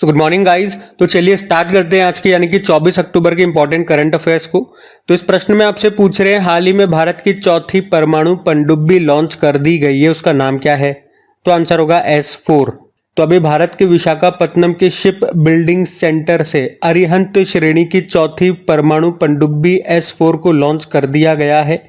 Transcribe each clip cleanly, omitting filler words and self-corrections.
तो good morning guys. तो चलिए स्टार्ट करते हैं आज की यानी कि 24 अक्टूबर के इंपॉर्टेंट करंट अफेयर्स को। तो इस प्रश्न में आपसे पूछ रहे हैं हाल ही में भारत की चौथी परमाणु पनडुब्बी लॉन्च कर दी गई है, उसका नाम क्या है? तो आंसर होगा S4। तो अभी भारत के विशाखापत्तनम के शिप बिल्डिंग सेंटर से अरिहंत श्रेणी की चौथी परमाणु पनडुब्बी S4 को लॉन्च कर दिया गया है।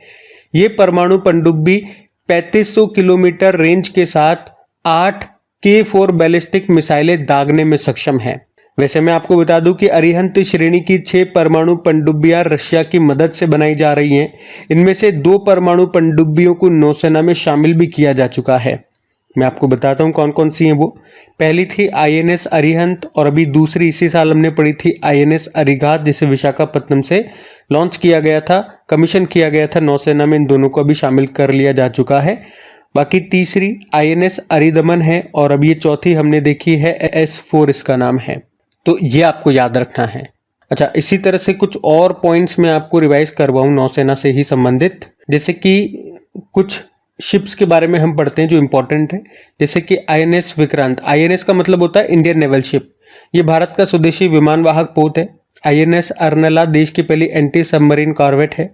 ये परमाणु पनडुब्बी 3500 किलोमीटर रेंज के साथ 8 K4 बैलिस्टिक मिसाइलें दागने में सक्षम है। वैसे मैं आपको बता दूं कि अरिहंत श्रेणी की 6 परमाणु पनडुब्बियां रशिया की मदद से बनाई जा रही हैं। इनमें से 2 परमाणु पनडुब्बियों को नौसेना में शामिल भी किया जा चुका है। मैं आपको बताता हूं कौन कौन सी हैं वो। पहली थी INS अरिहंत और अभी दूसरी इसी साल हमने पढ़ी थी INS अरिघात, जिसे विशाखापत्तनम से लॉन्च किया गया था, कमीशन किया गया था नौसेना में। इन दोनों को अभी शामिल कर लिया जा चुका है। बाकी तीसरी INS अरिदमन है और अब ये चौथी हमने देखी है S4 इसका नाम है। तो ये आपको याद रखना है। अच्छा, इसी तरह से कुछ और पॉइंट्स मैं आपको रिवाइज करवाऊं नौसेना से ही संबंधित, जैसे कि कुछ शिप्स के बारे में हम पढ़ते हैं जो इंपॉर्टेंट है। जैसे कि INS विक्रांत, INS का मतलब होता है इंडियन नेवल शिप। ये भारत का स्वदेशी विमान वाहक पोत है। INS अर्नला देश की पहली एंटी सबमरीन कॉर्वेट है।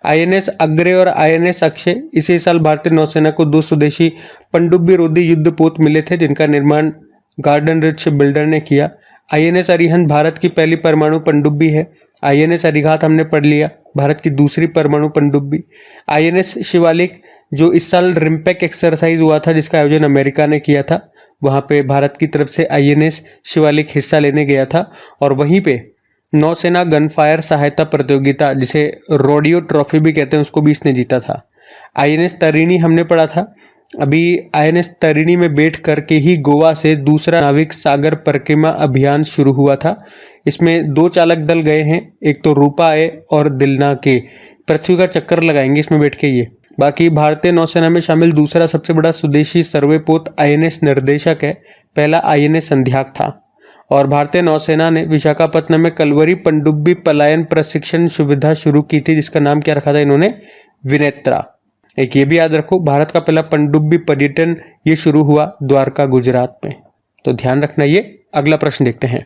INS अग्रे और INS अक्षय इसी साल भारतीय नौसेना को 2 स्वदेशी पनडुब्बी रोधी युद्ध पोत मिले थे, जिनका निर्माण गार्डन रिच शिप बिल्डर ने किया। INS अरिहंत भारत की पहली परमाणु पनडुब्बी है। INS अरिघात हमने पढ़ लिया, भारत की दूसरी परमाणु पनडुब्बी। INS शिवालिक जो इस साल रिम्पैक एक्सरसाइज हुआ था, जिसका आयोजन अमेरिका ने किया था, वहां पे भारत की तरफ से INS शिवालिक हिस्सा लेने गया था। और वहीं पे नौसेना गनफायर सहायता प्रतियोगिता, जिसे रोडियो ट्रॉफी भी कहते हैं, उसको भी इसने जीता था। INS तरिणी हमने पढ़ा था। अभी INS तरिणी में बैठ करके ही गोवा से दूसरा नाविक सागर परिक्रमा अभियान शुरू हुआ था। इसमें 2 चालक दल गए हैं, एक तो रूपा ए और दिलना के, पृथ्वी का चक्कर लगाएंगे इसमें बैठ के ये। बाकी भारतीय नौसेना में शामिल दूसरा सबसे बड़ा स्वदेशी सर्वेपोत INS निर्देशक है, पहला INS संध्याक था। और भारतीय नौसेना ने विशाखापत्तनम में कलवरी पनडुब्बी पलायन प्रशिक्षण सुविधा शुरू की थी, जिसका नाम क्या रखा था इन्होंने? विनेत्रा। एक ये भी याद रखो, भारत का पहला पनडुब्बी पर्यटन ये शुरू हुआ द्वारका गुजरात में। तो ध्यान रखना ये। अगला प्रश्न देखते हैं।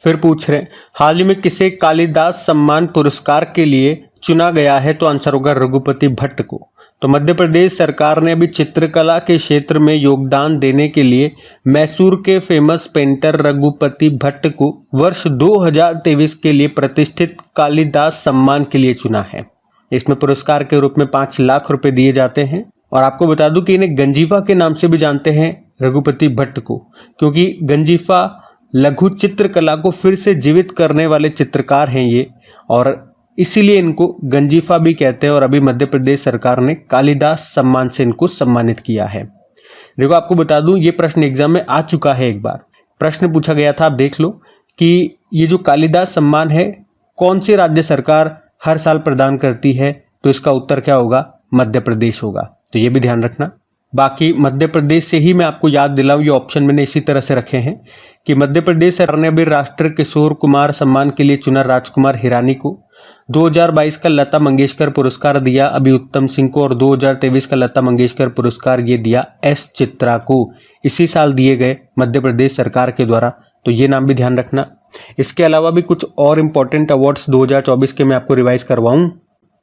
फिर पूछ रहे हाल ही में किसे कालिदास सम्मान पुरस्कार के लिए चुना गया है? तो आंसर होगा रघुपति भट्ट को। तो मध्य प्रदेश सरकार ने अभी चित्रकला के क्षेत्र में योगदान देने के लिए मैसूर के फेमस पेंटर रघुपति भट्ट को वर्ष 2023 के लिए प्रतिष्ठित कालिदास सम्मान के लिए चुना है। इसमें पुरस्कार के रूप में 5 लाख रुपए दिए जाते हैं। और आपको बता दूं कि इन्हें गंजीफा के नाम से भी जानते हैं रघुपति भट्ट को, क्योंकि गंजीफा लघु चित्रकला को फिर से जीवित करने वाले चित्रकार हैं ये, और इसीलिए इनको गंजीफा भी कहते हैं। और अभी मध्य प्रदेश सरकार ने कालिदास सम्मान से इनको सम्मानित किया है। देखो, आपको बता दूं ये प्रश्न एग्जाम में आ चुका है। एक बार प्रश्न पूछा गया था, आप देख लो कि ये जो कालिदास सम्मान है कौन सी राज्य सरकार हर साल प्रदान करती है? तो इसका उत्तर क्या होगा? मध्य प्रदेश होगा। तो ये भी ध्यान रखना। बाकी मध्य प्रदेश से ही मैं आपको याद दिलाऊं, ये ऑप्शन मैंने इसी तरह से रखे हैं कि मध्य प्रदेश सरकार ने अभी राष्ट्र किशोर कुमार सम्मान के लिए चुना राजकुमार हिरानी को। 2022 का लता मंगेशकर पुरस्कार दिया अभी उत्तम सिंह को, और 2023 का लता मंगेशकर पुरस्कार ये दिया S चित्रा को। इसी साल दिए गए मध्य प्रदेश सरकार के द्वारा। तो ये नाम भी ध्यान रखना। इसके अलावा भी कुछ और इम्पोर्टेंट अवार्ड्स 2024 के मैं आपको रिवाइज करवाऊं।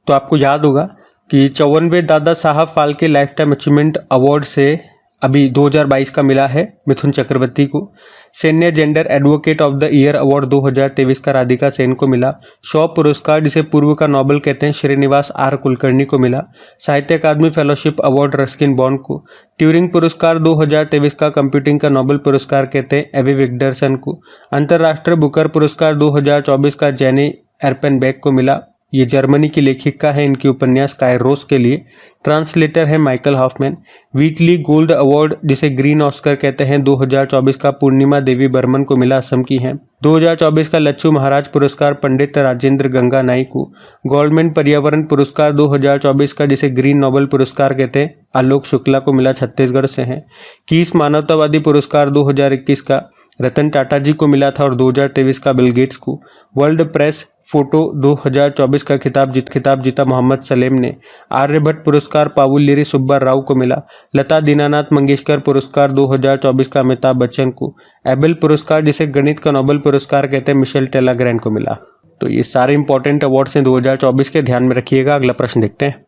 तो आपको याद होगा कि 54वें Dada Saheb Phalke life time achievement award से अभी 2022 का मिला है मिथुन चक्रवर्ती को। Senior gender advocate of the year award 2023 का राधिका सेन को मिला। शॉ पुरस्कार, जिसे पूर्व का नोबेल कहते हैं, श्रीनिवास R कुलकर्णी को मिला। साहित्य अकादमी फेलोशिप अवार्ड रस्किन बॉन्ड को। ट्यूरिंग पुरस्कार 2023 का कंप्यूटिंग का नोबेल पुरस्कार कहते हैं एवी विक्टरसन को। अंतर्राष्ट्रीय बुकर पुरस्कार 2024 का जेनी एर्पेनबेक को मिला। ये जर्मनी की लेखिका है, इनकी उपन्यास कायरोस के लिए। ट्रांसलेटर है माइकल हॉफमैन। वीटली गोल्ड अवार्ड, जिसे ग्रीन ऑस्कर कहते हैं, 2024 का पूर्णिमा देवी बर्मन को मिला, असम की हैं। 2024 का लच्छू महाराज पुरस्कार पंडित राजेंद्र गंगा नाई को। गवर्नमेंट पर्यावरण पुरस्कार 2024 का, जिसे ग्रीन नोबेल पुरस्कार कहते हैं, आलोक शुक्ला को मिला, छत्तीसगढ़ से हैं। कीस मानवतावादी पुरस्कार 2021 का रतन टाटा जी को मिला था और 2023 का बिल गेट्स को। वर्ल्ड प्रेस फोटो 2024 का खिताब जीता मोहम्मद सलेम ने। आर्यभट्ट पुरस्कार पावुलेरी सुब्बा राव को मिला। लता दीनानाथ मंगेशकर पुरस्कार 2024 का अमिताभ बच्चन को। एबेल पुरस्कार जिसे गणित का नोबेल पुरस्कार कहते हैं मिशेल टेलाग्रैंड को मिला। तो ये सारे इंपॉर्टेंट अवार्ड्स हैं 2024 के, ध्यान में रखिएगा। अगला प्रश्न देखते हैं।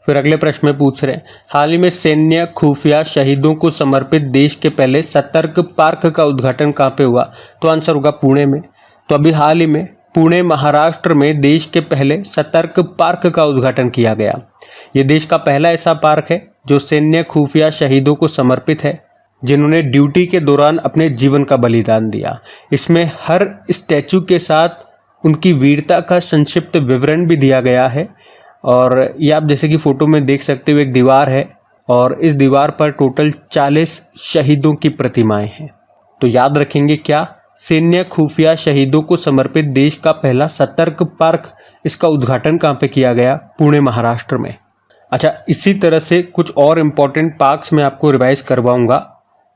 फिर अगले प्रश्न में पूछ रहे हैं, हाल ही में सैन्य खुफिया शहीदों को समर्पित देश के पहले सतर्क पार्क का उद्घाटन कहाँ पे हुआ? तो आंसर होगा पुणे में। तो अभी हाल ही में पुणे महाराष्ट्र में देश के पहले सतर्क पार्क का उद्घाटन किया गया। ये देश का पहला ऐसा पार्क है जो सैन्य खुफिया शहीदों को समर्पित है, जिन्होंने ड्यूटी के दौरान अपने जीवन का बलिदान दिया। इसमें हर स्टैचू के साथ उनकी वीरता का संक्षिप्त विवरण भी दिया गया है। और ये आप जैसे कि फोटो में देख सकते हो, एक दीवार है और इस दीवार पर टोटल 40 शहीदों की प्रतिमाएं हैं। तो याद रखेंगे क्या? सैन्य खुफिया शहीदों को समर्पित देश का पहला सतर्क पार्क, इसका उद्घाटन कहाँ पे किया गया? पुणे महाराष्ट्र में। अच्छा, इसी तरह से कुछ और इम्पोर्टेंट पार्क्स मैं आपको रिवाइज करवाऊंगा।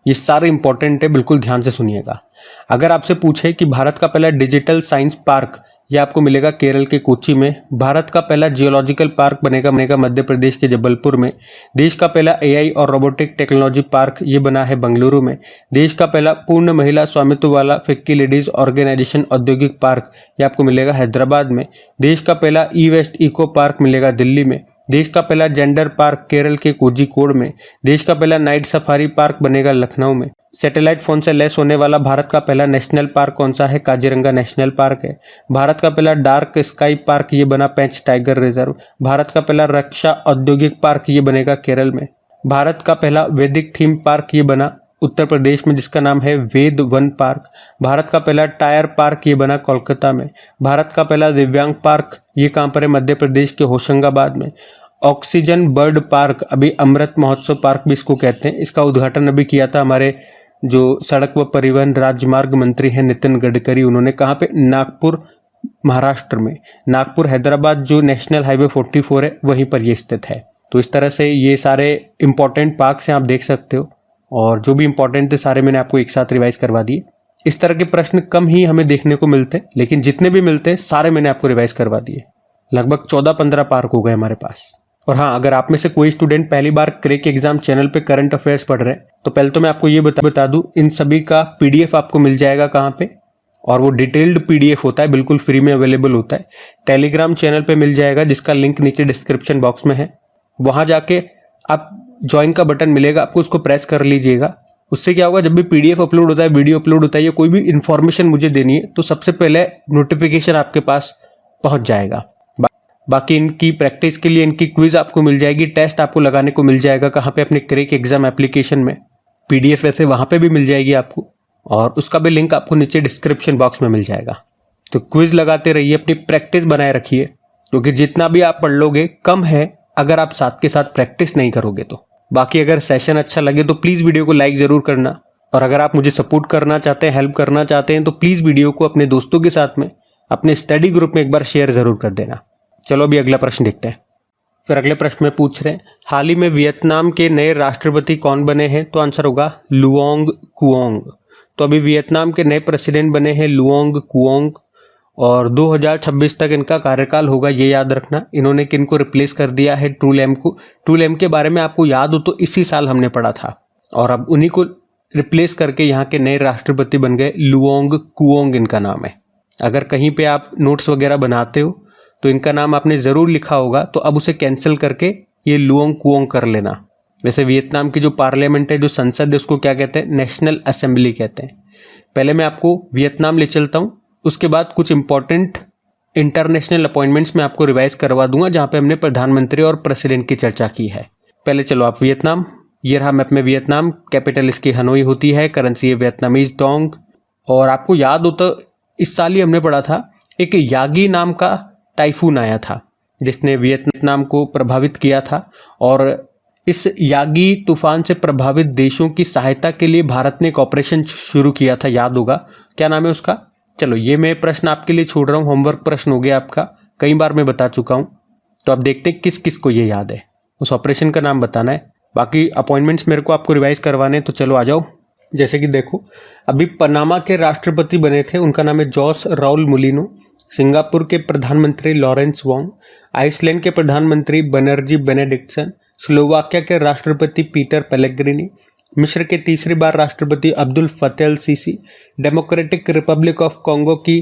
ये सारे इंपॉर्टेंट है, बिल्कुल ध्यान से सुनिएगा। अगर आपसे पूछे कि भारत का पहला डिजिटल साइंस पार्क, ये आपको मिलेगा केरल के कोच्चि में। भारत का पहला जियोलॉजिकल पार्क बनेगा मध्य प्रदेश के जबलपुर में। देश का पहला एआई और रोबोटिक टेक्नोलॉजी पार्क ये बना है बेंगलुरु में। देश का पहला पूर्ण महिला स्वामित्व वाला फिक्की लेडीज ऑर्गेनाइजेशन औद्योगिक पार्क ये आपको मिलेगा हैदराबाद में। देश का पहला ई वेस्ट इको पार्क मिलेगा दिल्ली में। देश का पहला जेंडर पार्क केरल के कोझिकोड में। देश का पहला नाइट सफारी पार्क बनेगा लखनऊ में। सैटेलाइट फोन से लैस होने वाला भारत का पहला नेशनल पार्क कौन सा है? काजीरंगा नेशनल पार्क है। भारत का पहला डार्क स्काई पार्क ये बना पेंच टाइगर रिजर्व। भारत का पहला रक्षा औद्योगिक पार्क ये बनेगा केरल में। भारत का पहला वैदिक थीम पार्क ये बना उत्तर प्रदेश में, जिसका नाम है वेद वन पार्क। भारत का पहला टायर पार्क ये बना कोलकाता में। भारत का पहला दिव्यांग पार्क ये कहाँ पर है? मध्य प्रदेश के होशंगाबाद में। ऑक्सीजन बर्ड पार्क, अभी अमृत महोत्सव पार्क भी इसको कहते हैं, इसका उद्घाटन अभी किया था हमारे जो सड़क व परिवहन राजमार्ग मंत्री हैं नितिन गडकरी। उन्होंने कहाँ पे? नागपुर महाराष्ट्र में। नागपुर हैदराबाद जो नेशनल हाईवे 44 है वहीं पर ये स्थित है। तो इस तरह से ये सारे इंपॉर्टेंट पार्क्स हैं, आप देख सकते हो। और जो भी इंपॉर्टेंट थे सारे मैंने आपको एक साथ रिवाइज करवा दिए। इस तरह के प्रश्न कम ही हमें देखने को मिलते हैं, लेकिन जितने भी मिलते हैं सारे मैंने आपको रिवाइज करवा दिए। लगभग 14-15 पार्क हो गए हमारे पास। और हाँ, अगर आप में से कोई स्टूडेंट पहली बार क्रैक एग्जाम चैनल पे करंट अफेयर्स पढ़ रहे हैं तो पहले तो मैं आपको ये बता दूं, इन सभी का पीडीएफ आपको मिल जाएगा कहाँ पे? और वो डिटेल्ड पीडीएफ होता है, बिल्कुल फ्री में अवेलेबल होता है। टेलीग्राम चैनल पे मिल जाएगा, जिसका लिंक नीचे डिस्क्रिप्शन बॉक्स में है। वहां जाके आप ज्वाइन का बटन मिलेगा, आपको उसको प्रेस कर लीजिएगा। उससे क्या होगा, जब भी पीडीएफ अपलोड होता है, वीडियो अपलोड होता है या कोई भी इन्फॉर्मेशन मुझे देनी है तो सबसे पहले नोटिफिकेशन आपके पास पहुंच जाएगा। बाकी इनकी प्रैक्टिस के लिए इनकी क्विज आपको मिल जाएगी, टेस्ट आपको लगाने को मिल जाएगा। कहाँ पे? अपने क्रैक एग्जाम एप्लीकेशन में। पीडीएफ वैसे वहाँ पे भी मिल जाएगी आपको, और उसका भी लिंक आपको नीचे डिस्क्रिप्शन बॉक्स में मिल जाएगा। तो क्विज लगाते रहिए, अपनी प्रैक्टिस बनाए रखिए, क्योंकि जितना भी आप पढ़ लोगे कम है अगर आप साथ के साथ प्रैक्टिस नहीं करोगे तो। बाकी अगर सेशन अच्छा लगे तो प्लीज़ वीडियो को लाइक ज़रूर करना, और अगर आप मुझे सपोर्ट करना चाहते हैं, हेल्प करना चाहते हैं तो प्लीज़ वीडियो को अपने दोस्तों के साथ में, अपने स्टडी ग्रुप में एक बार शेयर ज़रूर कर देना। चलो अभी अगला प्रश्न देखते हैं। फिर अगले प्रश्न में पूछ रहे हैं, हाल ही में वियतनाम के नए राष्ट्रपति कौन बने हैं? तो आंसर होगा लुओंग कुओंग। तो अभी वियतनाम के नए प्रेसिडेंट बने हैं लुओंग कुओंग, और 2026 तक इनका कार्यकाल होगा, ये याद रखना। इन्होंने किनको रिप्लेस कर दिया है? टू लैम को। टू लैम के बारे में आपको याद हो तो इसी साल हमने पढ़ा था, और अब उन्हीं को रिप्लेस करके यहाँ के नए राष्ट्रपति बन गए लुओंग कुओंग, इनका नाम है। अगर कहीं पे आप नोट्स वगैरह बनाते हो तो इनका नाम आपने ज़रूर लिखा होगा, तो अब उसे कैंसिल करके ये लुओंग कुओंग कर लेना। वैसे वियतनाम की जो पार्लियामेंट है, जो संसद है, उसको क्या कहते हैं? नेशनल असेंबली कहते हैं। पहले मैं आपको वियतनाम ले चलता हूँ, उसके बाद कुछ इंपॉर्टेंट इंटरनेशनल अपॉइंटमेंट्स मैं आपको रिवाइज करवा दूंगा, जहाँ पे हमने प्रधानमंत्री और प्रेसिडेंट की चर्चा की है। पहले चलो आप वियतनाम, ये रहा मैप में वियतनाम। कैपिटल इसकी हनोई होती है, करेंसी है वियतनामीज डोंग। और आपको याद हो तो इस साल ही हमने पढ़ा था, एक यागी नाम का टाइफून आया था जिसने वियतनाम को प्रभावित किया था, और इस यागी तूफान से प्रभावित देशों की सहायता के लिए भारत ने एक ऑपरेशन शुरू किया था, याद होगा। क्या नाम है उसका? चलो ये मैं प्रश्न आपके लिए छोड़ रहा हूँ, होमवर्क प्रश्न हो गया आपका, कई बार मैं बता चुका हूँ। तो अब देखते हैं किस किस को ये याद है, उस ऑपरेशन का नाम बताना है। बाकी अपॉइंटमेंट्स मेरे को आपको रिवाइज करवाने, तो चलो आ जाओ। जैसे कि देखो, अभी पनामा के राष्ट्रपति बने थे, उनका नाम है जोस राउल मुलिनो। सिंगापुर के प्रधानमंत्री लॉरेंस वोंग, आइसलैंड के प्रधानमंत्री बनर्जी बेनेडिक्टसन, स्लोवाकिया के राष्ट्रपति पीटर पेलेग्रिनी, मिस्र के तीसरी बार राष्ट्रपति Abdul Fattah al Sisi, Democratic Republic of Congo की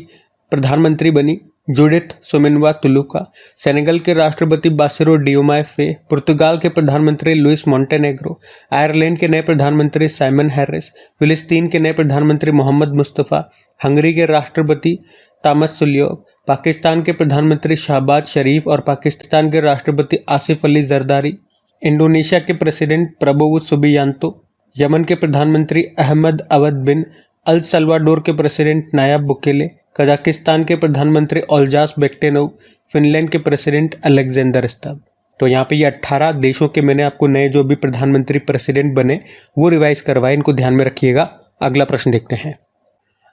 प्रधानमंत्री बनी जूडिथ सुमिनवा तुलुका, सेनेगल के राष्ट्रपति बासिरो डियोमाय फे, पुर्तगाल के प्रधानमंत्री लुइस मोंटेनेग्रो, आयरलैंड के नए प्रधानमंत्री साइमन हैरिस, फिलिस्तीन के नए प्रधानमंत्री मोहम्मद मुस्तफ़ा, हंगरी के राष्ट्रपति तामस सुलियोव, पाकिस्तान के प्रधानमंत्री शहबाज शरीफ और पाकिस्तान के राष्ट्रपति आसिफ अली जरदारी, इंडोनेशिया के प्रेसिडेंट प्रबोवो सुबियांतो, यमन के प्रधानमंत्री अहमद अवद बिन, अल सल्वाडोर के प्रेसिडेंट नायब बुकेले, कजाकिस्तान के प्रधानमंत्री ओल्जास बेक्टेनोव, फिनलैंड के प्रेसिडेंट अलेक्जेंडर स्तब। तो यहाँ पे ये 18 देशों के मैंने आपको नए जो भी प्रधानमंत्री प्रेसिडेंट बने वो रिवाइज करवाए, इनको ध्यान में रखिएगा। अगला प्रश्न देखते हैं।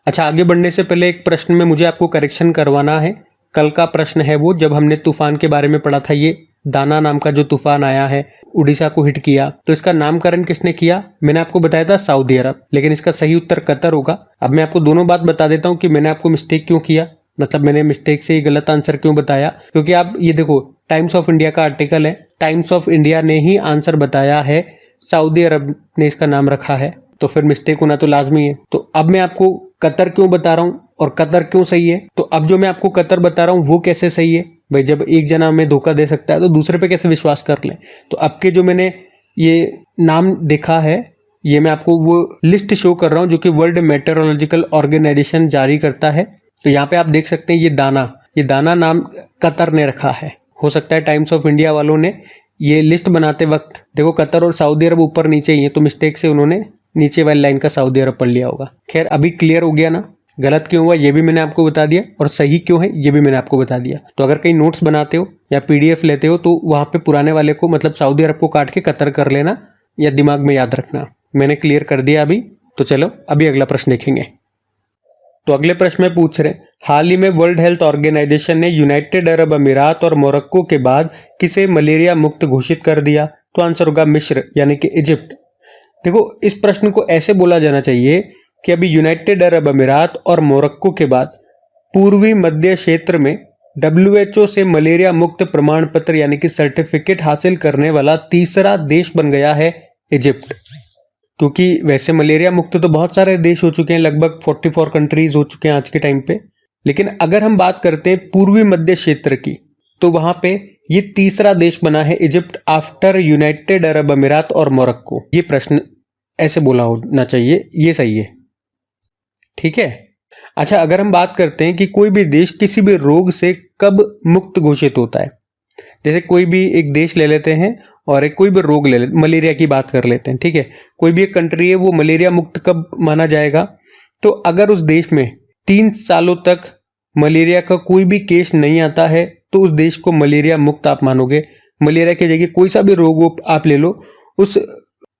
अच्छा, आगे बढ़ने से पहले एक प्रश्न में मुझे आपको करेक्शन करवाना है। कल का प्रश्न है वो, जब हमने तूफान के बारे में पढ़ा था, ये दाना नाम का जो तूफान आया है उड़ीसा को हिट किया, तो इसका नामकरण किसने किया? मैंने आपको बताया था सऊदी अरब, लेकिन इसका सही उत्तर कतर होगा। अब मैं आपको दोनों बात बता देता हूँ कि मैंने आपको मिस्टेक क्यों किया, मतलब मैंने मिस्टेक से गलत आंसर क्यों बताया। क्योंकि आप ये देखो, टाइम्स ऑफ इंडिया का आर्टिकल है, टाइम्स ऑफ इंडिया ने ही आंसर बताया है, सऊदी अरब ने इसका नाम रखा है, तो फिर मिस्टेक होना तो लाजमी है। तो अब मैं आपको कतर क्यों बता रहा हूँ और कतर क्यों सही है, तो अब जो मैं आपको कतर बता रहा हूँ वो कैसे सही है भाई? जब एक जना हमें धोखा दे सकता है तो दूसरे पे कैसे विश्वास कर लें? तो अब के जो मैंने ये नाम देखा है, ये मैं आपको वो लिस्ट शो कर रहा हूँ जो कि वर्ल्ड मेटेरोलॉजिकल ऑर्गेनाइजेशन जारी करता है। तो यहाँ पे आप देख सकते हैं ये दाना नाम कतर ने रखा है। हो सकता है टाइम्स ऑफ इंडिया वालों ने ये लिस्ट बनाते वक्त, देखो कतर और सऊदी अरब ऊपर नीचे ही है, तो मिस्टेक से उन्होंने नीचे वाली लाइन का सऊदी अरब पढ़ लिया होगा। खैर, अभी क्लियर हो गया ना, गलत क्यों हुआ ये भी मैंने आपको बता दिया और सही क्यों है ये भी मैंने आपको बता दिया। तो अगर कहीं नोट्स बनाते हो या पीडीएफ लेते हो तो वहां पे पुराने वाले को, मतलब सऊदी अरब को काट के कतर कर लेना या दिमाग में याद रखना। मैंने क्लियर कर दिया अभी। तो चलो अभी अगला प्रश्न देखेंगे। तो अगले प्रश्न में पूछ रहे, हाल ही में वर्ल्ड हेल्थ ऑर्गेनाइजेशन ने यूनाइटेड अरब अमीरात और मोरक्को के बाद किसे मलेरिया मुक्त घोषित कर दिया? तो आंसर होगा मिस्र, यानी कि इजिप्ट। देखो, इस प्रश्न को ऐसे बोला जाना चाहिए कि अभी यूनाइटेड अरब अमीरात और मोरक्को के बाद पूर्वी मध्य क्षेत्र में WHO से मलेरिया मुक्त प्रमाण पत्र यानी कि सर्टिफिकेट हासिल करने वाला तीसरा देश बन गया है इजिप्ट। क्योंकि वैसे मलेरिया मुक्त तो बहुत सारे देश हो चुके हैं, लगभग 44 कंट्रीज हो चुके हैं आज के टाइम पे, लेकिन अगर हम बात करते हैं पूर्वी मध्य क्षेत्र की, तो वहां पे ये तीसरा देश बना है इजिप्ट आफ्टर यूनाइटेड अरब अमीरात और मोरक्को। ये प्रश्न ऐसे बोला होना चाहिए, ये सही है, ठीक है। अच्छा, अगर हम बात करते हैं कि कोई भी देश किसी भी रोग से कब मुक्त घोषित होता है, जैसे कोई भी एक देश ले लेते हैं और एक कोई भी रोग ले लेते, मलेरिया की बात कर लेते हैं, ठीक है। कोई भी एक कंट्री है, वो मलेरिया मुक्त कब माना जाएगा? तो अगर उस देश में 3 सालों तक मलेरिया का कोई भी केस नहीं आता है तो उस देश को मलेरिया मुक्त आप मानोगे। मलेरिया की जगह कोई सा भी रोग आप ले लो, उस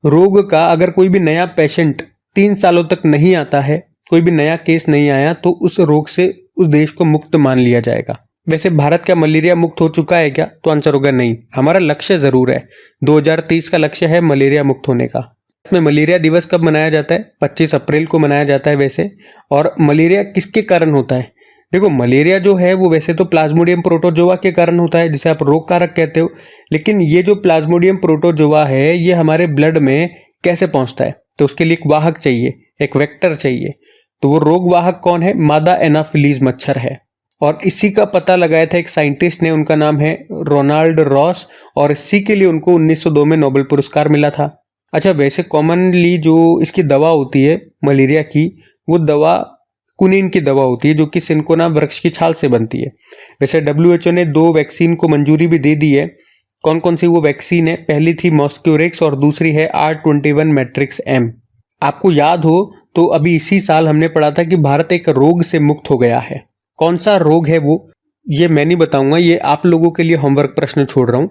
रोग का अगर कोई भी नया पेशेंट 3 सालों तक नहीं आता है, कोई भी नया केस नहीं आया, तो उस रोग से उस देश को मुक्त मान लिया जाएगा। वैसे भारत क्या मलेरिया मुक्त हो चुका है क्या? तो आंसर होगा नहीं। हमारा लक्ष्य जरूर है, 2030 का लक्ष्य है मलेरिया मुक्त होने का। में मलेरिया दिवस कब मनाया जाता है? 25 अप्रैल को मनाया जाता है वैसे। और मलेरिया किसके कारण होता है? देखो, मलेरिया जो है वो वैसे तो प्लाज्मोडियम प्रोटोजोआ के कारण होता है, जिसे आप रोग कारक कहते हो, लेकिन ये जो प्लाज्मोडियम प्रोटोजोआ है ये हमारे ब्लड में कैसे पहुंचता है? तो उसके लिए एक वाहक चाहिए, एक वेक्टर चाहिए। तो वो रोग वाहक कौन है? मादा एनाफिलीज मच्छर है। और इसी का पता लगाया था एक साइंटिस्ट ने, उनका नाम है रोनाल्ड रॉस, और इसी के लिए उनको 1902 में नोबेल पुरस्कार मिला था। अच्छा, वैसे कॉमनली जो इसकी दवा होती है मलेरिया की, वो दवा कुनिन की दवा होती है, जो कि सिनकोना वृक्ष की छाल से बनती है। वैसे WHO ने 2 वैक्सीन को मंजूरी भी दे दी है। कौन कौन सी वो वैक्सीन है? पहली थी मॉस्क्यूरेक्स और दूसरी है R21 मैट्रिक्स M। आपको याद हो तो अभी इसी साल हमने पढ़ा था कि भारत एक रोग से मुक्त हो गया है। कौन सा रोग है वो, ये मैं नहीं बताऊंगा, ये आप लोगों के लिए होमवर्क प्रश्न छोड़ रहा हूं।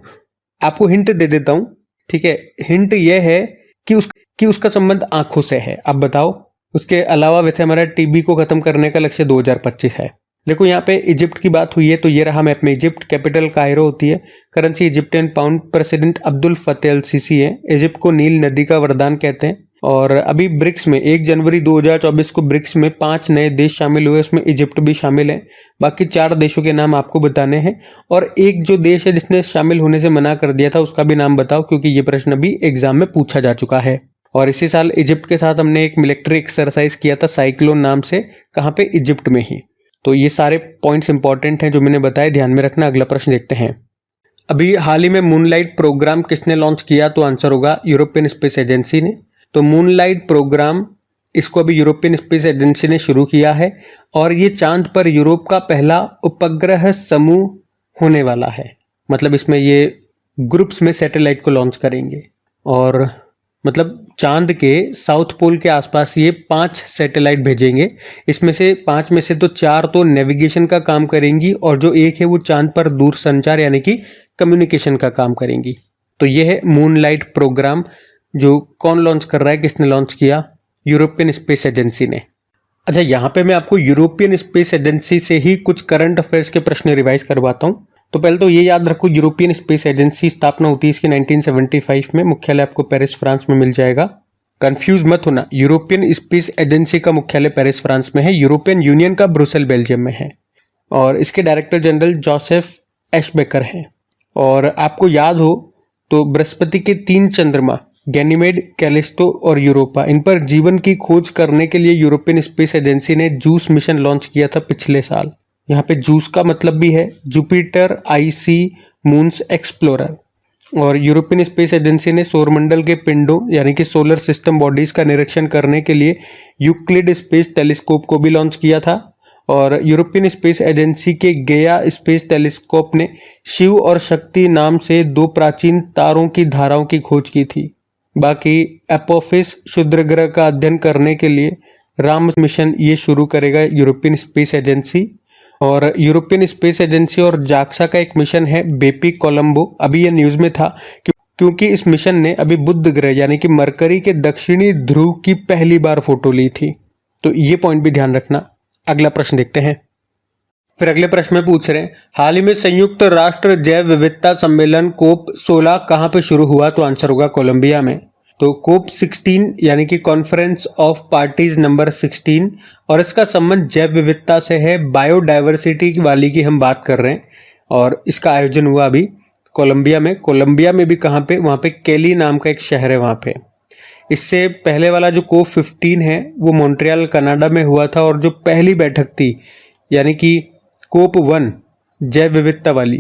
आपको हिंट दे देता हूं, ठीक है। हिंट ये है कि उसका संबंध आंखों से है। आप बताओ। उसके अलावा वैसे हमारा टीबी को खत्म करने का लक्ष्य 2025 है। देखो, यहाँ पे इजिप्ट की बात हुई है तो ये रहा मैप में इजिप्ट, कैपिटल कायरो होती है, currency Egyptian pound, president Abdul Fattah al Sisi है। इजिप्ट को नील नदी का वरदान कहते हैं। और अभी ब्रिक्स में 1 जनवरी 2024 को ब्रिक्स में 5 नए देश शामिल हुए, उसमें इजिप्ट भी शामिल है। बाकी 4 देशों के नाम आपको बताने हैं और एक जो देश है जिसने शामिल होने से मना कर दिया था उसका भी नाम बताओ, क्योंकि ये प्रश्न अभी एग्जाम में पूछा जा चुका है। और इसी साल इजिप्ट के साथ हमने एक मिलिट्री एक्सरसाइज किया था साइक्लोन नाम से, कहाँ पे, इजिप्ट में ही। तो ये सारे पॉइंट्स इंपॉर्टेंट हैं जो मैंने बताए, ध्यान में रखना। अगला प्रश्न देखते हैं। अभी हाल ही में मूनलाइट प्रोग्राम किसने लॉन्च किया? तो आंसर होगा यूरोपियन स्पेस एजेंसी ने। तो मूनलाइट प्रोग्राम, इसको अभी यूरोपियन स्पेस एजेंसी ने शुरू किया है और ये चांद पर यूरोप का पहला उपग्रह समूह होने वाला है। मतलब इसमें ये ग्रुप्स में सैटेलाइट को लॉन्च करेंगे और मतलब चांद के साउथ पोल के आसपास ये 5 सैटेलाइट भेजेंगे। इसमें से 5 में से तो 4 तो नेविगेशन का काम करेंगी और जो एक है वो चांद पर दूर संचार यानी कि कम्युनिकेशन का काम करेंगी। तो ये है मूनलाइट प्रोग्राम, जो कौन लॉन्च कर रहा है, किसने लॉन्च किया? यूरोपियन स्पेस एजेंसी ने। अच्छा, यहाँ पे मैं आपको यूरोपियन स्पेस एजेंसी से ही कुछ करंट अफेयर्स के प्रश्न रिवाइज करवाता हूँ। तो पहले तो ये याद रखो, यूरोपियन स्पेस एजेंसी स्थापना होती है इसकी 1975 में। मुख्यालय आपको पेरिस फ्रांस में मिल जाएगा। कंफ्यूज मत होना, यूरोपियन स्पेस एजेंसी का मुख्यालय पेरिस फ्रांस में है, यूरोपियन यूनियन का ब्रुसेल बेल्जियम में है और इसके डायरेक्टर जनरल जोसेफ एशबेकर हैं। और आपको याद हो तो बृहस्पति के 3 चंद्रमा गैनीमेड, कैलिस्टो और यूरोपा, इन पर जीवन की खोज करने के लिए यूरोपियन स्पेस एजेंसी ने जूस मिशन लॉन्च किया था पिछले साल। यहाँ पे जूस का मतलब भी है जुपिटर आईसी मून्स एक्सप्लोरर। और यूरोपियन स्पेस एजेंसी ने सौरमंडल के पिंडों यानी कि सोलर सिस्टम बॉडीज का निरीक्षण करने के लिए यूक्लिड स्पेस टेलीस्कोप को भी लॉन्च किया था। और यूरोपियन स्पेस एजेंसी के गेया स्पेस टेलीस्कोप ने शिव और शक्ति नाम से 2 प्राचीन तारों की धाराओं की खोज की थी। बाकी एपोफिस क्षुद्र ग्रह का अध्ययन करने के लिए राम मिशन ये शुरू करेगा यूरोपियन स्पेस एजेंसी। और यूरोपियन स्पेस एजेंसी और जाक्सा का एक मिशन है बेपी कोलंबो। अभी ये न्यूज़ में था क्योंकि इस मिशन ने अभी बुध ग्रह यानी कि मरकरी के दक्षिणी ध्रुव की पहली बार फोटो ली थी। तो ये पॉइंट भी ध्यान रखना। अगला प्रश्न देखते हैं। फिर अगले प्रश्न में पूछ रहे हैं, हाल ही में संयुक्त राष्ट्र जैव विविधता सम्मेलन कोप 16 कहाँ पे शुरू हुआ? तो आंसर होगा कोलंबिया में। तो कोप 16 यानी कि कॉन्फ्रेंस ऑफ पार्टीज नंबर 16, और इसका संबंध जैव विविधता से है, बायोडाइवर्सिटी वाली की हम बात कर रहे हैं। और इसका आयोजन हुआ अभी कोलंबिया में। कोलंबिया में भी कहाँ पे? वहाँ पे केली नाम का एक शहर है वहाँ पे। इससे पहले वाला जो कोप 15 है वो मॉन्ट्रियल कनाडा में हुआ था और जो पहली बैठक थी यानी कि कोप 1 जैव विविधता वाली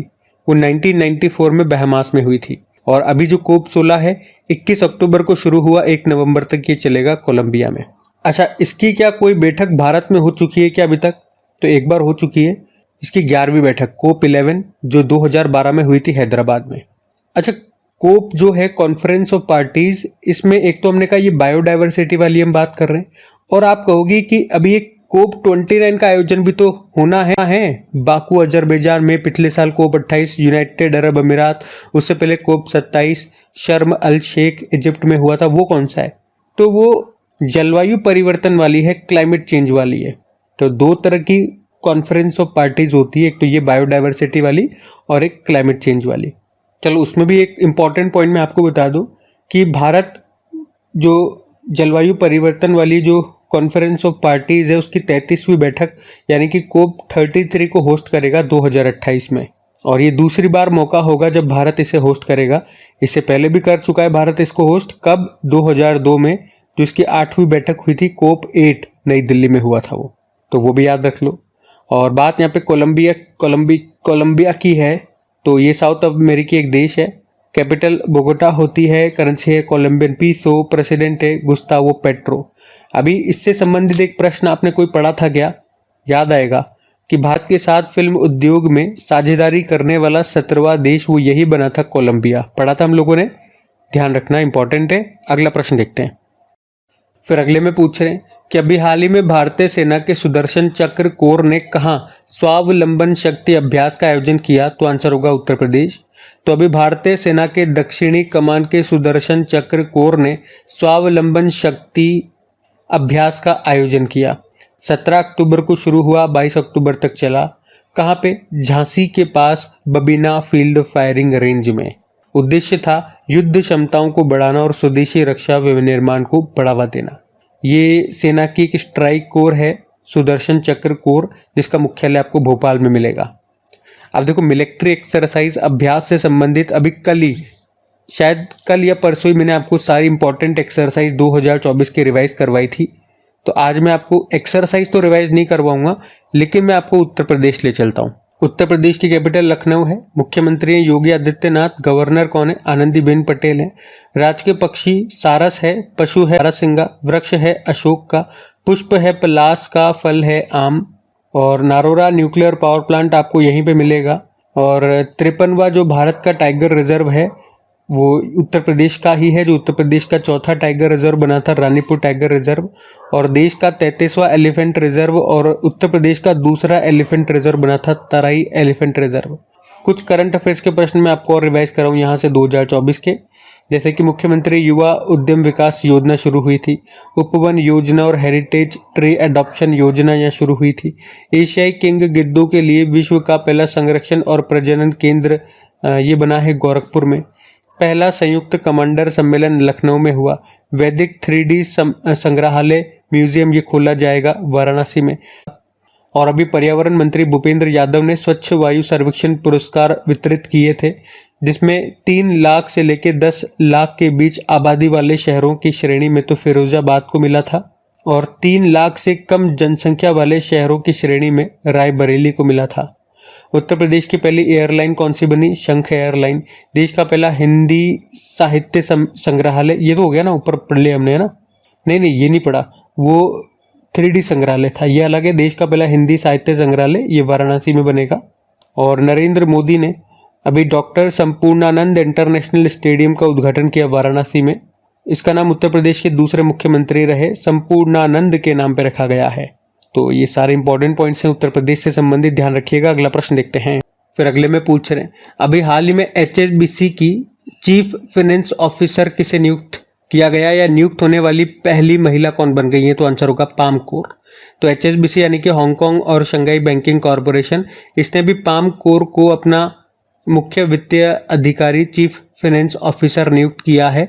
वो 1994 में बहमास में हुई थी। और अभी जो कोप 16 है 21 अक्टूबर को शुरू हुआ, 1 नवंबर तक ये चलेगा कोलंबिया में। अच्छा, इसकी क्या कोई बैठक भारत में हो चुकी है क्या अभी तक? तो एक बार हो चुकी है, इसकी 11वीं बैठक कोप 11 जो 2012 में हुई थी हैदराबाद में। अच्छा, कोप जो है कॉन्फ्रेंस ऑफ पार्टीज, इसमें एक तो हमने कहा ये बायोडाइवर्सिटी वाली हम बात कर रहे हैं, और आप कहोगे कि अभी एक कोप 29 का आयोजन भी तो होना है बाकू अजरबैजान में। पिछले साल कोप 28 यूनाइटेड अरब अमीरात, उससे पहले कोप 27 शर्म अल शेख इजिप्ट में हुआ था। वो कौन सा है? तो वो जलवायु परिवर्तन वाली है, क्लाइमेट चेंज वाली है। तो 2 तरह की कॉन्फ्रेंस ऑफ पार्टीज होती है, एक तो ये बायोडाइवर्सिटी वाली और एक क्लाइमेट चेंज वाली। चलो उसमें भी एक इम्पॉर्टेंट पॉइंट मैं आपको बता दूं कि भारत जो जलवायु परिवर्तन वाली जो कॉन्फ्रेंस ऑफ पार्टीज है उसकी 33वीं बैठक यानी कि कोप 33 को होस्ट करेगा 2028 में। और ये दूसरी बार मौका होगा जब भारत इसे होस्ट करेगा। इससे पहले भी कर चुका है भारत इसको होस्ट, कब? 2002 में, जो इसकी 8वीं बैठक हुई थी कोप 8 नई दिल्ली में हुआ था वो। तो वो भी याद रख लो। और बात यहाँ पे कोलंबिया की है, तो ये साउथ अमेरिकी एक देश है। कैपिटल बोगोटा होती है, करेंसी है कोलंबियन पीसो, प्रेसिडेंट है गुस्तावो पेट्रो। अभी इससे संबंधित एक प्रश्न आपने कोई पढ़ा था क्या? याद आएगा कि भारत के साथ फिल्म उद्योग में साझेदारी करने वाला 17वां देश वो यही बना था, कोलंबिया। पढ़ा था हम लोगों ने, ध्यान रखना, इंपॉर्टेंट है। अगला प्रश्न देखते हैं। फिर अगले में पूछ रहे हैं कि अभी हाल ही में भारतीय सेना के सुदर्शन चक्र कोर ने कहाँ स्वावलंबन शक्ति अभ्यास का आयोजन किया? तो आंसर होगा उत्तर प्रदेश। तो अभी भारतीय सेना के दक्षिणी कमान के सुदर्शन चक्र कोर ने स्वावलंबन शक्ति अभ्यास का आयोजन किया। 17 अक्टूबर को शुरू हुआ, 22 अक्टूबर तक चला। कहाँ पे? झांसी के पास बबीना फील्ड फायरिंग रेंज में। उद्देश्य था युद्ध क्षमताओं को बढ़ाना और स्वदेशी रक्षा विनिर्माण को बढ़ावा देना। ये सेना की एक स्ट्राइक कोर है, सुदर्शन चक्र कोर, जिसका मुख्यालय आपको भोपाल में मिलेगा। अब देखो मिलिट्री एक्सरसाइज अभ्यास से संबंधित अभी कल ही, शायद कल या परसों ही, मैंने आपको सारी इंपॉर्टेंट एक्सरसाइज 2024 की रिवाइज करवाई थी। तो आज मैं आपको एक्सरसाइज तो रिवाइज नहीं करवाऊंगा, लेकिन मैं आपको उत्तर प्रदेश ले चलता हूँ। उत्तर प्रदेश की कैपिटल लखनऊ है। मुख्यमंत्री हैं योगी आदित्यनाथ। गवर्नर कौन है? आनंदीबेन पटेल है। राजकीय पक्षी सारस है। पशु है बारहसिंगा। वृक्ष है अशोक का। पुष्प है पलास का। फल है आम। और नारोरा न्यूक्लियर पावर प्लांट आपको यहीं पे मिलेगा। और 53वां जो भारत का टाइगर रिजर्व है वो उत्तर प्रदेश का ही है, जो उत्तर प्रदेश का चौथा टाइगर रिजर्व बना था, रानीपुर टाइगर रिजर्व। और देश का 33वां एलिफेंट रिजर्व और उत्तर प्रदेश का दूसरा एलिफेंट रिजर्व बना था, तराई एलिफेंट रिजर्व। कुछ करंट अफेयर्स के प्रश्न मैं आपको और रिवाइज कराऊँ यहाँ से 2024 के, जैसे कि मुख्यमंत्री युवा उद्यम विकास योजना शुरू हुई थी। उपवन योजना और हेरिटेज ट्री एडॉप्शन योजना यहाँ शुरू हुई थी। एशियाई किंग गिद्धों के लिए विश्व का पहला संरक्षण और प्रजनन केंद्र ये बना है गोरखपुर में। पहला संयुक्त कमांडर सम्मेलन लखनऊ में हुआ। वैदिक 3D संग्रहालय म्यूजियम ये खोला जाएगा वाराणसी में। और अभी पर्यावरण मंत्री भूपेंद्र यादव ने स्वच्छ वायु सर्वेक्षण पुरस्कार वितरित किए थे, जिसमें 3 लाख से लेकर 10 लाख के बीच आबादी वाले शहरों की श्रेणी में तो फिरोजाबाद को मिला था, और 3 लाख से कम जनसंख्या वाले शहरों की श्रेणी में रायबरेली को मिला था। उत्तर प्रदेश की पहली एयरलाइन कौन सी बनी? शंख एयरलाइन। देश का पहला हिंदी साहित्य संग्रहालय, ये तो हो गया ना, ऊपर पढ़ लिया हमने, है ना? नहीं ये नहीं पढ़ा, वो 3D संग्रहालय था, ये अलग है। देश का पहला हिंदी साहित्य संग्रहालय ये वाराणसी में बनेगा। और नरेंद्र मोदी ने अभी डॉक्टर संपूर्णानंद इंटरनेशनल स्टेडियम का उद्घाटन किया वाराणसी में। इसका नाम उत्तर प्रदेश के दूसरे मुख्यमंत्री रहे संपूर्णानंद के नाम पर रखा गया है। तो ये सारे इंपॉर्टेंट पॉइंट्स हैं उत्तर प्रदेश से संबंधित, ध्यान रखिएगा। अगला प्रश्न देखते हैं। फिर अगले में पूछ रहे हैं, अभी हाल ही में HSBC की चीफ फाइनेंस ऑफिसर किसे नियुक्त किया गया, या नियुक्त होने वाली पहली महिला कौन बन गई है? तो आंसर होगा पाम कोर। तो HSBC यानी कि हांगकांग और शंघाई बैंकिंग कॉरपोरेशन, इसने भी पाम कोर को अपना मुख्य वित्तीय अधिकारी चीफ फाइनेंस ऑफिसर नियुक्त किया है,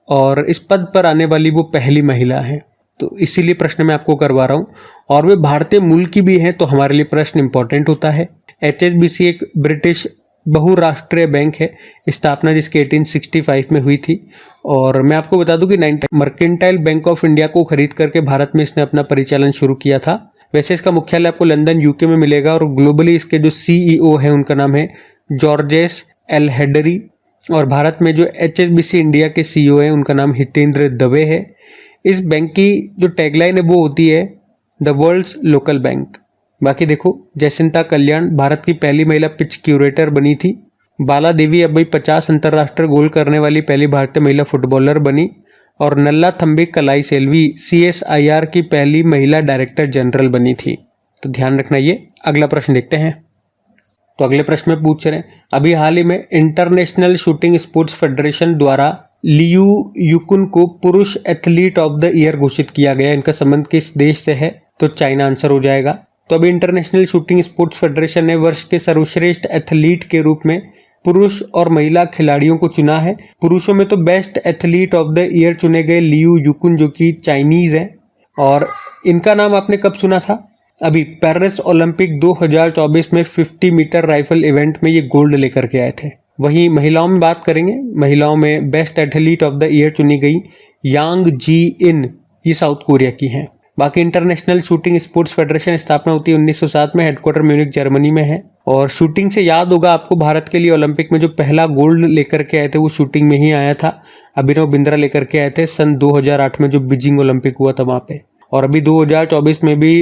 और इस पद पर आने वाली वो पहली महिला है। तो इसीलिए प्रश्न मैं आपको करवा रहा हूँ, और वे भारतीय मूल की भी हैं, तो हमारे लिए प्रश्न इंपॉर्टेंट होता है। HSBC एक ब्रिटिश बहुराष्ट्रीय बैंक है, स्थापना जिसकी 1865 में हुई थी। और मैं आपको बता दूं कि मर्केंटाइल बैंक ऑफ इंडिया को खरीद करके भारत में इसने अपना परिचालन शुरू किया था। वैसे इसका मुख्यालय आपको लंदन यूके में मिलेगा, और ग्लोबली इसके जो CEO है उनका नाम है जॉर्जेस एल्हेडरी। और भारत में जो HSBC इंडिया के CEO है उनका नाम हितेंद्र दवे है। इस बैंक की जो टैगलाइन है वो होती है द वर्ल्ड्स लोकल बैंक। बाकी देखो, जयसिंता कल्याण भारत की पहली महिला पिच क्यूरेटर बनी थी। बाला देवी अब भाई 50 अंतर्राष्ट्रीय गोल करने वाली पहली भारतीय महिला फुटबॉलर बनी। और नल्ला थम्बी कलाई सेल्वी CSIR की पहली महिला डायरेक्टर जनरल बनी थी। तो ध्यान रखना ये। अगला प्रश्न देखते हैं। तो अगले प्रश्न में पूछ रहे हैं, अभी हाल ही में इंटरनेशनल शूटिंग स्पोर्ट्स फेडरेशन द्वारा लियू युकुन को पुरुष एथलीट ऑफ द ईयर घोषित किया गया। इनका संबंध किस देश से है? तो चाइना आंसर हो जाएगा। तो अभी इंटरनेशनल शूटिंग स्पोर्ट्स फेडरेशन ने वर्ष के सर्वश्रेष्ठ एथलीट के रूप में पुरुष और महिला खिलाड़ियों को चुना है। पुरुषों में तो best athlete of the year चुने गए लियू युकुन, जो कि चाइनीज है। और इनका नाम आपने कब सुना था? अभी पेरिस ओलंपिक 2024 में 50 मीटर राइफल इवेंट में ये गोल्ड लेकर के आए थे। वहीं महिलाओं में बात करेंगे, महिलाओं में best athlete of the year चुनी गई यांग जी इन, ये साउथ कोरिया की हैं। बाकी इंटरनेशनल शूटिंग स्पोर्ट्स फेडरेशन स्थापना होती है 1907 में, हेडक्वार्टर म्यूनिख जर्मनी में है। और शूटिंग से याद होगा आपको, भारत के लिए ओलंपिक में जो पहला गोल्ड लेकर के आए थे वो शूटिंग में ही आया था। अभिनव बिंद्रा लेकर के आए थे सन 2008 में, जो बीजिंग ओलंपिक हुआ था वहां पे। और अभी 2024 में भी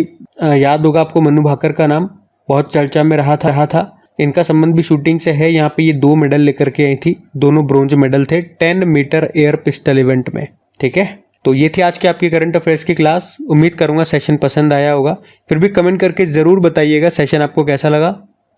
याद होगा आपको, मनु भाकर का नाम बहुत चर्चा में रहा था। इनका संबंध भी शूटिंग से है। यहाँ पे ये 2 मेडल लेकर के आई थी, दोनों ब्रोंज मेडल थे 10 मीटर एयर पिस्टल इवेंट में। ठीक है, तो ये थी आज की आपकी करंट अफेयर्स की क्लास। उम्मीद करूंगा सेशन पसंद आया होगा। फिर भी कमेंट करके जरूर बताइएगा सेशन आपको कैसा लगा।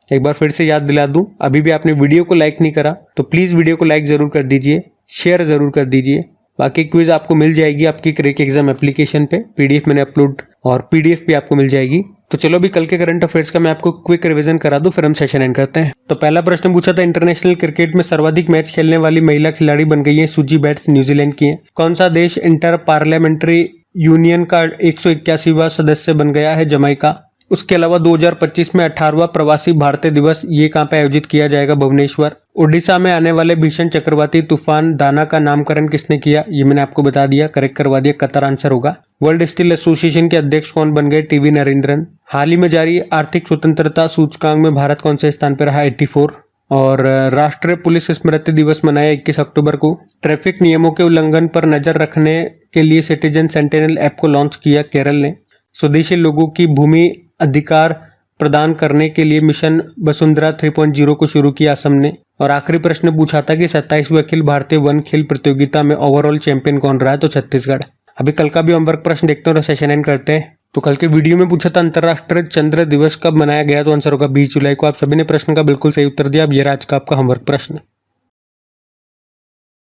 एक बार फिर से याद दिला दूं, अभी भी आपने वीडियो को लाइक नहीं करा तो प्लीज वीडियो को लाइक जरूर कर दीजिए, शेयर जरूर कर दीजिए। बाकी क्विज आपको मिल जाएगी आपकी क्रैक एग्जाम एप्लीकेशन पे, पीडीएफ मैंने अपलोड और पीडीएफ भी आपको मिल जाएगी। तो चलो अभी कल के करंट अफेयर्स का मैं आपको क्विक रिवीजन करा दूं, फिर हम सेशन एंड करते हैं। तो पहला प्रश्न पूछा था, इंटरनेशनल क्रिकेट में सर्वाधिक मैच खेलने वाली महिला खिलाड़ी बन गई है सुजी बैट्स, न्यूजीलैंड की है। कौन सा देश इंटर पार्लियामेंट्री यूनियन का 181वां सदस्य बन गया है? जमैका। उसके अलावा 2025 में 18वां प्रवासी भारतीय दिवस ये कहाँ पे आयोजित किया जाएगा? भुवनेश्वर। उड़ीसा में आने वाले भीषण चक्रवाती तूफान दाना का नामकरण किसने किया? ये मैंने आपको बता दिया, करेक्ट करवा दिया, कतर आंसर होगा। वर्ल्ड स्टील एसोसिएशन के अध्यक्ष कौन बन गए? टीवी नरेंद्रन। हाल ही में जारी आर्थिक स्वतंत्रता सूचकांक में भारत कौन से स्थान पर रहा? 84। और राष्ट्रीय पुलिस स्मृति दिवस मनाया 21 अक्टूबर को। ट्रैफिक नियमों के उल्लंघन पर नजर रखने के लिए सिटीजन सेंटिनल ऐप को लॉन्च किया केरल ने। स्वदेशी लोगों की भूमि अधिकार प्रदान करने के लिए मिशन वसुंधरा 3.0 को शुरू किया असम ने। और आखिरी प्रश्न पूछा था कि 27वीं अखिल भारतीय वन खेल प्रतियोगिता में ओवरऑल चैंपियन कौन रहा है? तो छत्तीसगढ़। अभी कल का भी होमवर्क प्रश्न देखते हैं और सेशन एंड करते हैं। तो कल के वीडियो में पूछा था अंतर्राष्ट्रीय चंद्र दिवस कब मनाया गया? तो आंसर होगा 20 जुलाई को। आप सभी ने प्रश्न का बिल्कुल सही उत्तर दिया। अब ये रहा आज का आपका होमवर्क प्रश्न।